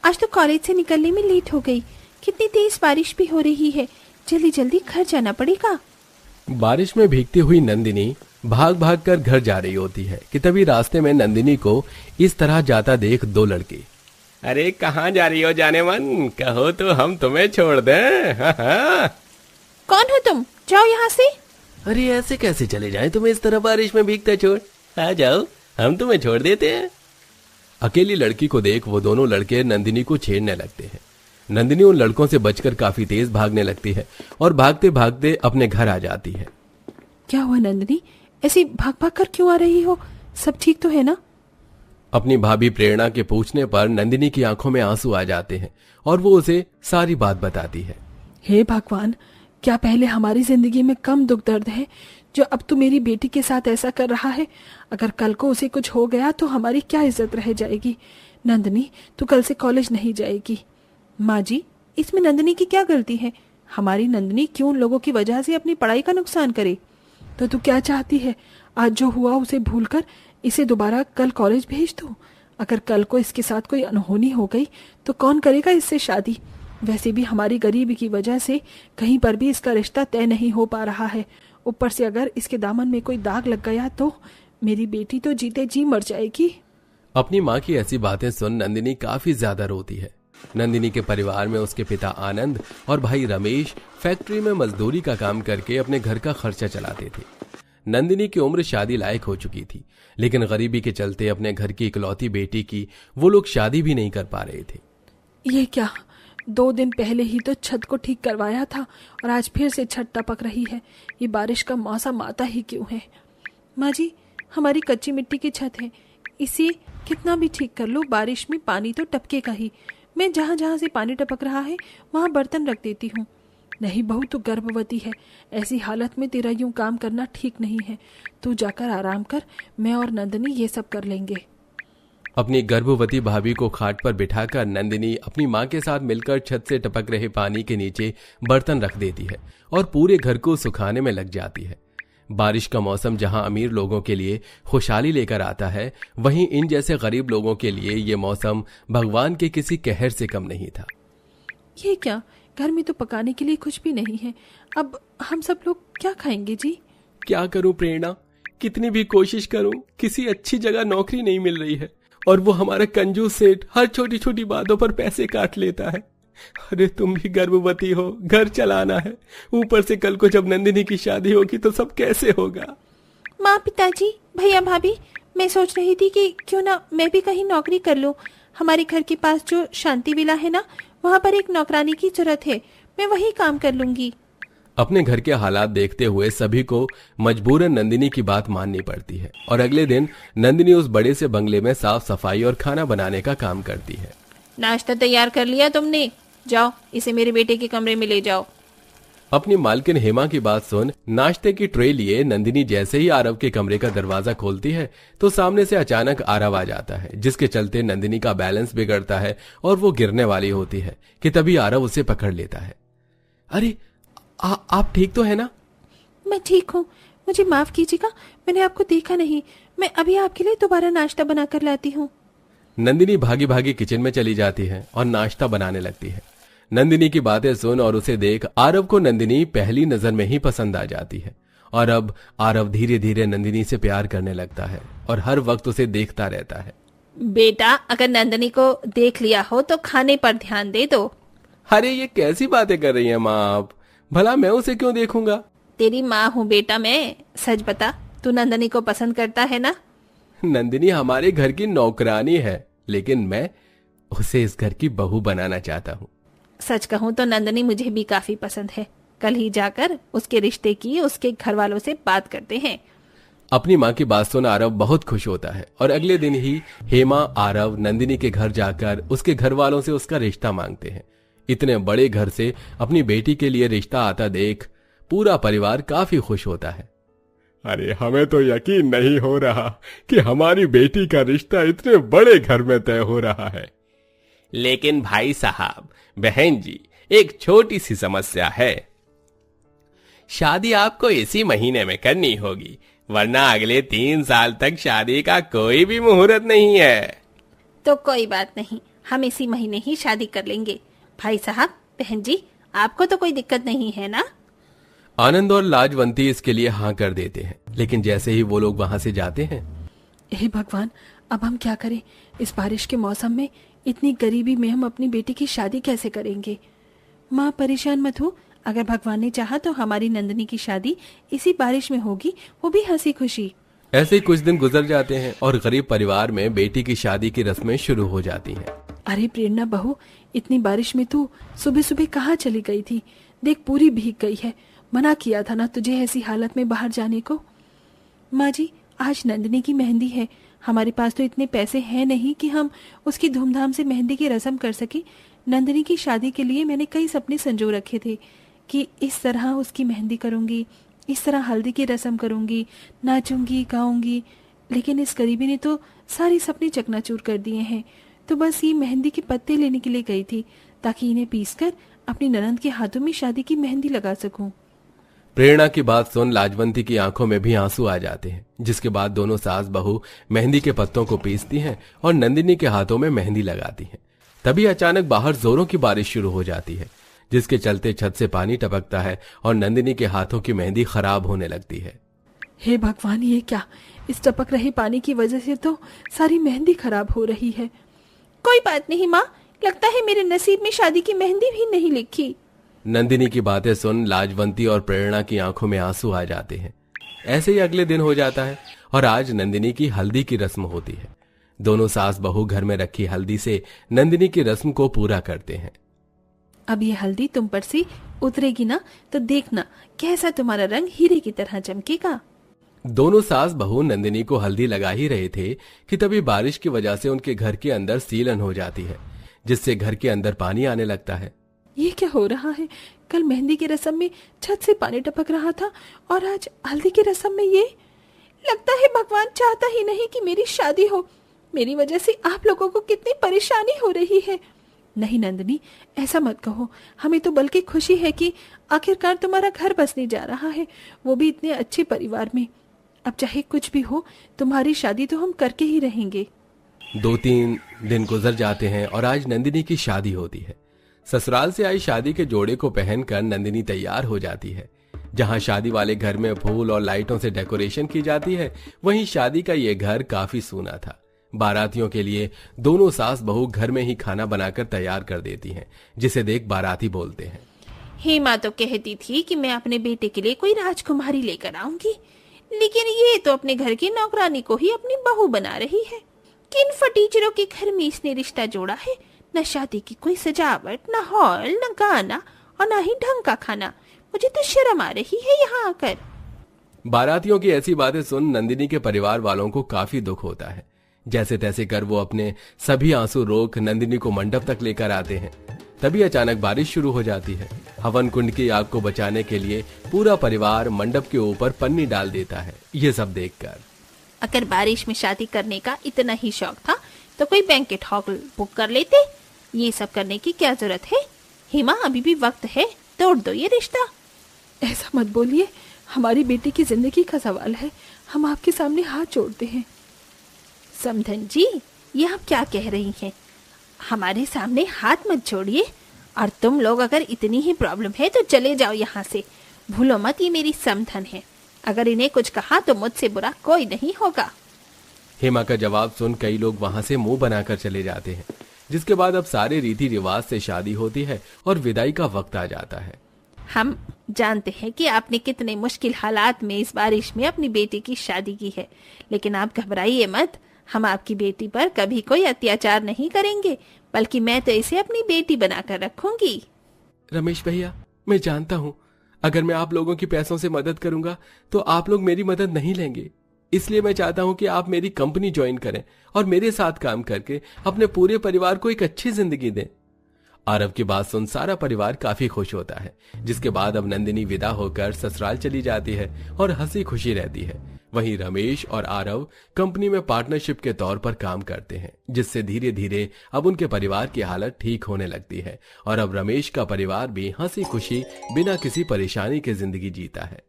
आज तो कॉलेज से निकलने में लेट हो गई। कितनी तेज बारिश भी हो रही है, जल्दी जल्दी घर जाना पड़ेगा। बारिश में भीगती हुई नंदिनी भाग भाग कर घर जा रही होती है कि तभी रास्ते में नंदिनी को इस तरह जाता देख दो लड़के। अरे कहाँ जा रही हो जाने मन, कहो तो हम तुम्हें छोड़ दें। हाँ। कौन हो तुम, जाओ यहाँ से। अरे ऐसे कैसे चले जाएं तुम्हें इस तरह बारिश में भीगते छोड़। आ जाओ, हम तुम्हें छोड़ देते हैं। अकेली लड़की को देख वो दोनों लड़के नंदिनी को छेड़ने लगते हैं। नंदिनी उन लड़कों से बचकर काफी तेज भागने लगती है और भागते भागते अपने घर आ जाती है। क्या हुआ नंदिनी, ऐसी भाग भाग कर क्यों आ रही हो? सब ठीक तो है ना? अपनी भाभी प्रेरणा के पूछने पर नंदिनी की आंखों में आंसू आ जाते हैं और वो उसे सारी बात बताती है। हे भगवान, क्या पहले हमारी जिंदगी में कम दुख दर्द है जो अब तू मेरी बेटी के साथ ऐसा कर रहा है? अगर कल को उसे कुछ हो गया तो हमारी क्या इज्जत रह जाएगी? नंदिनी, तू कल से कॉलेज नहीं जाएगी। माँ जी, इसमें नंदिनी की क्या गलती है? हमारी नंदिनी क्यों उन लोगों की वजह से अपनी पढ़ाई का नुकसान करे? तो तू क्या चाहती है, आज जो हुआ उसे भूलकर इसे दोबारा कल कॉलेज भेज दूं? अगर कल को इसके साथ कोई अनहोनी हो गई तो कौन करेगा इससे शादी? वैसे भी हमारी गरीबी की वजह से कहीं पर भी इसका रिश्ता तय नहीं हो पा रहा है। ऊपर से अगर इसके दामन में कोई दाग लग गया तो मेरी बेटी तो जीते जी मर जाएगी। अपनी माँ की ऐसी बातें सुन नंदिनी काफी ज्यादा रोती है। नंदिनी के परिवार में उसके पिता आनंद और भाई रमेश फैक्ट्री में मजदूरी का काम करके अपने घर का खर्चा चलाते थे। नंदिनी की उम्र शादी लायक हो चुकी थी, लेकिन गरीबी के चलते अपने घर की इकलौती बेटी की वो लोग शादी भी नहीं कर पा रहे थे। ये क्या, 2 दिन पहले ही तो छत को ठीक करवाया था और आज फिर से छत टपक रही है। ये बारिश का मौसम आता ही क्यों है? माँ जी, हमारी कच्ची मिट्टी की छत है, इसे कितना भी ठीक कर लो बारिश में पानी तो टपकेगा ही। मैं जहाँ जहाँ से पानी टपक रहा है वहाँ बर्तन रख देती हूँ। नहीं बहू, तू गर्भवती है, ऐसी हालत में तेरा यूं काम करना ठीक नहीं है। तू जाकर आराम कर, मैं और नंदिनी ये सब कर लेंगे। अपनी गर्भवती भाभी को खाट पर बिठाकर नंदिनी अपनी माँ के साथ मिलकर छत से टपक रहे पानी के नीचे बर्तन रख देती है और पूरे घर को सुखाने में लग जाती है। बारिश का मौसम जहां अमीर लोगों के लिए खुशहाली लेकर आता है, वहीं इन जैसे गरीब लोगों के लिए ये मौसम भगवान के किसी कहर से कम नहीं था। ये क्या, घर में तो पकाने के लिए कुछ भी नहीं है, अब हम सब लोग क्या खाएंगे जी? क्या करूं प्रेरणा, कितनी भी कोशिश करूं किसी अच्छी जगह नौकरी नहीं मिल रही है और वो हमारा कंजूस सेठ हर छोटी छोटी बातों पर पैसे काट लेता है। अरे तुम भी गर्भवती हो, घर चलाना है, ऊपर से कल को जब नंदिनी की शादी होगी तो सब कैसे होगा? माँ, पिताजी, भैया, भाभी, मैं सोच रही थी कि क्यों ना मैं भी कहीं नौकरी कर लूं। हमारे घर के पास जो शांति विला है ना, वहाँ पर एक नौकरानी की जरूरत है, मैं वही काम कर लूंगी। अपने घर के हालात देखते हुए सभी को मजबूरन नंदिनी की बात माननी पड़ती है और अगले दिन नंदिनी उस बड़े से बंगले में साफ सफाई और खाना बनाने का काम करती है। नाश्ता तैयार कर लिया तुमने? जाओ, इसे मेरे बेटे के कमरे में ले जाओ। अपनी मालकिन हेमा की बात सुन नाश्ते की ट्रे लिए नंदिनी जैसे ही आरव के कमरे का दरवाजा खोलती है तो सामने से अचानक आरव आ जाता है, जिसके चलते नंदिनी का बैलेंस बिगड़ता है और वो गिरने वाली होती है कि तभी आरव उसे पकड़ लेता है। अरे आप ठीक तो है ना? मैं ठीक हूँ, मुझे माफ कीजिएगा, मैंने आपको देखा नहीं। मैं अभी आपके लिए दोबारा नाश्ता बना कर लाती हूँ। नंदिनी भागी भागी किचन में चली जाती है और नाश्ता बनाने लगती है। नंदिनी की बातें सुन और उसे देख आरव को नंदिनी पहली नजर में ही पसंद आ जाती है और अब आरव धीरे धीरे नंदिनी से प्यार करने लगता है और हर वक्त उसे देखता रहता है। बेटा, अगर नंदिनी को देख लिया हो तो खाने पर ध्यान दे दो। अरे ये कैसी बातें कर रही हैं माँ आप, भला मैं उसे क्यों देखूंगा? तेरी माँ हूँ बेटा मैं, सच बता, तू नंदिनी को पसंद करता है ना? नंदिनी हमारे घर की नौकरानी है, लेकिन मैं उसे इस घर की बहू बनाना चाहता हूँ। सच कहूँ तो नंदिनी मुझे भी काफी पसंद है। कल ही जाकर उसके रिश्ते की उसके घर वालों से बात करते हैं। अपनी माँ की बात सुन आरव बहुत खुश होता है और अगले दिन ही हेमा आरव नंदिनी के घर जाकर उसके घर वालों से उसका रिश्ता मांगते हैं। इतने बड़े घर से अपनी बेटी के लिए रिश्ता आता देख पूरा परिवार काफी खुश होता है। अरे हमें तो यकीन नहीं हो रहा कि हमारी बेटी का रिश्ता इतने बड़े घर में तय हो रहा है। लेकिन भाई साहब, बहन जी, एक छोटी सी समस्या है। शादी आपको इसी महीने में करनी होगी, वरना अगले 3 साल तक शादी का कोई भी मुहूर्त नहीं है। तो कोई बात नहीं, हम इसी महीने ही शादी कर लेंगे। भाई साहब, बहन जी, आपको तो कोई दिक्कत नहीं है ना? आनंद और लाजवंती इसके लिए हाँ कर देते हैं, लेकिन जैसे ही वो लोग वहां से जाते हैं, हे भगवान, अब हम क्या करें? इस बारिश के मौसम में इतनी गरीबी में हम अपनी बेटी की शादी कैसे करेंगे? माँ परेशान मत हो, अगर भगवान ने चाहा तो हमारी नंदिनी की शादी इसी बारिश में होगी, वो भी हंसी खुशी। ऐसे ही कुछ दिन गुजर जाते हैं और गरीब परिवार में बेटी की शादी की रस्में शुरू हो जाती हैं। अरे प्रेरणा बहू, इतनी बारिश में तू सुबह सुबह कहाँ चली गई थी? देख, पूरी भीग गई है। मना किया था ना तुझे ऐसी हालत में बाहर जाने को। माँ जी, आज नंदिनी की मेहंदी है। हमारे पास तो इतने पैसे हैं नहीं कि हम उसकी धूमधाम से मेहंदी की रस्म कर सके। नंदिनी की शादी के लिए मैंने कई सपने संजो रखे थे कि इस तरह उसकी मेहंदी करूंगी, इस तरह हल्दी की रस्म करूंगी, नाचूंगी, गाऊंगी, लेकिन इस गरीबी ने तो सारे सपने चकनाचूर कर दिए हैं। तो बस ये मेहंदी के पत्ते लेने के लिए गई थी ताकि इन्हें पीसकर अपनी ननंद के हाथों में शादी की मेहंदी लगा सकूं। प्रेरणा की बात सुन लाजवंती की आंखों में भी आंसू आ जाते हैं, जिसके बाद दोनों सास बहू मेहंदी के पत्तों को पीसती हैं और नंदिनी के हाथों में मेहंदी लगाती हैं। तभी अचानक बाहर जोरों की बारिश शुरू हो जाती है, जिसके चलते छत से पानी टपकता है और नंदिनी के हाथों की मेहंदी खराब होने लगती है। हे भगवान, ये क्या? इस टपक रहे पानी की वजह से तो सारी मेहंदी खराब हो रही है। कोई बात नहीं माँ, लगता है मेरे नसीब में शादी की मेहंदी भी नहीं लिखी। नंदिनी की बातें सुन लाजवंती और प्रेरणा की आंखों में आंसू आ जाते हैं। ऐसे ही अगले दिन हो जाता है और आज नंदिनी की हल्दी की रस्म होती है। दोनों सास बहू घर में रखी हल्दी से नंदिनी की रस्म को पूरा करते हैं। अब ये हल्दी तुम पर से उतरेगी ना, तो देखना कैसा तुम्हारा रंग हीरे की तरह चमकेगा। दोनों सास बहू नंदिनी को हल्दी लगा ही रहे थे कि तभी बारिश की वजह से उनके घर के अंदर सीलन हो जाती है, जिससे घर के अंदर पानी आने लगता है। ये क्या हो रहा है? कल मेहंदी की रस्म में छत से पानी टपक रहा था और आज हल्दी की रस्म में ये। लगता है भगवान चाहता ही नहीं कि मेरी शादी हो। मेरी वजह से आप लोगों को कितनी परेशानी हो रही है। नहीं नंदिनी, ऐसा मत कहो। हमें तो बल्कि खुशी है कि आखिरकार तुम्हारा घर बसने जा रहा है, वो भी इतने अच्छे परिवार में। अब चाहे कुछ भी हो, तुम्हारी शादी तो हम करके ही रहेंगे। 2-3 दिन गुजर जाते हैं और आज नंदिनी की शादी होती है। ससुराल से आई शादी के जोड़े को पहनकर नंदिनी तैयार हो जाती है। जहां शादी वाले घर में फूल और लाइटों से डेकोरेशन की जाती है, वहीं शादी का ये घर काफी सूना था। बारातियों के लिए दोनों सास बहू घर में ही खाना बनाकर तैयार कर देती हैं, जिसे देख बाराती बोलते हैं, हेमा तो कहती थी कि मैं अपने बेटे के लिए कोई राजकुमारी लेकर आऊंगी, लेकिन ये तो अपने घर की नौकरानी को ही अपनी बहू बना रही है। किन फटीचरों के घर में इसने रिश्ता जोड़ा है? न शादी की कोई सजावट, न हॉल, न गाना और न ही ढंग का खाना। मुझे तो शर्म आ रही है यहाँ आकर। बारातियों की ऐसी बातें सुन नंदिनी के परिवार वालों को काफी दुख होता है। जैसे तैसे कर वो अपने सभी आंसू रोक नंदिनी को मंडप तक लेकर आते हैं। तभी अचानक बारिश शुरू हो जाती है। हवन कुंड की आग को बचाने के लिए पूरा परिवार मंडप के ऊपर पन्नी डाल देता है। ये सब देखकर अगर बारिश में शादी करने का इतना ही शौक था तो कोई बैंकेट हॉल बुक कर लेते। ये सब करने की क्या जरूरत है? हेमा, अभी भी वक्त है, तोड़ दो ये रिश्ता। ऐसा मत बोलिए, हमारी बेटी की जिंदगी का सवाल है। हम आपके सामने हाथ जोड़ते हैं। समधन जी, ये आप क्या कह रही हैं? हमारे सामने हाथ मत छोड़िए। और तुम लोग अगर इतनी ही प्रॉब्लम है तो चले जाओ यहाँ से। भूलो मत, ये मेरी समधन है। अगर इन्हें कुछ कहा तो मुझसे बुरा कोई नहीं होगा। हेमा का जवाब सुन कई लोग वहां से मुंह बनाकर चले जाते हैं, जिसके बाद अब सारे रीति रिवाज से शादी होती है और विदाई का वक्त आ जाता है। हम जानते हैं कि आपने कितने मुश्किल हालात में इस बारिश में अपनी बेटी की शादी की है, लेकिन आप घबराइए मत। हम आपकी बेटी पर कभी कोई अत्याचार नहीं करेंगे, बल्कि मैं तो इसे अपनी बेटी बनाकर रखूंगी। रमेश भैया, मैं जानता हूँ अगर मैं आप लोगों की पैसों से मदद करूंगा तो आप लोग मेरी मदद नहीं लेंगे, इसलिए मैं चाहता हूँ कि आप मेरी कंपनी ज्वाइन करें और मेरे साथ काम करके अपने पूरे परिवार को एक अच्छी जिंदगी दें। आरव की बात सुन सारा परिवार काफी खुश होता है, जिसके बाद अब नंदिनी विदा होकर ससुराल चली जाती है और हंसी खुशी रहती है। वहीं रमेश और आरव कंपनी में पार्टनरशिप के तौर पर काम करते हैं, जिससे धीरे धीरे अब उनके परिवार की हालत ठीक होने लगती है और अब रमेश का परिवार भी हंसी खुशी बिना किसी परेशानी के जिंदगी जीता है।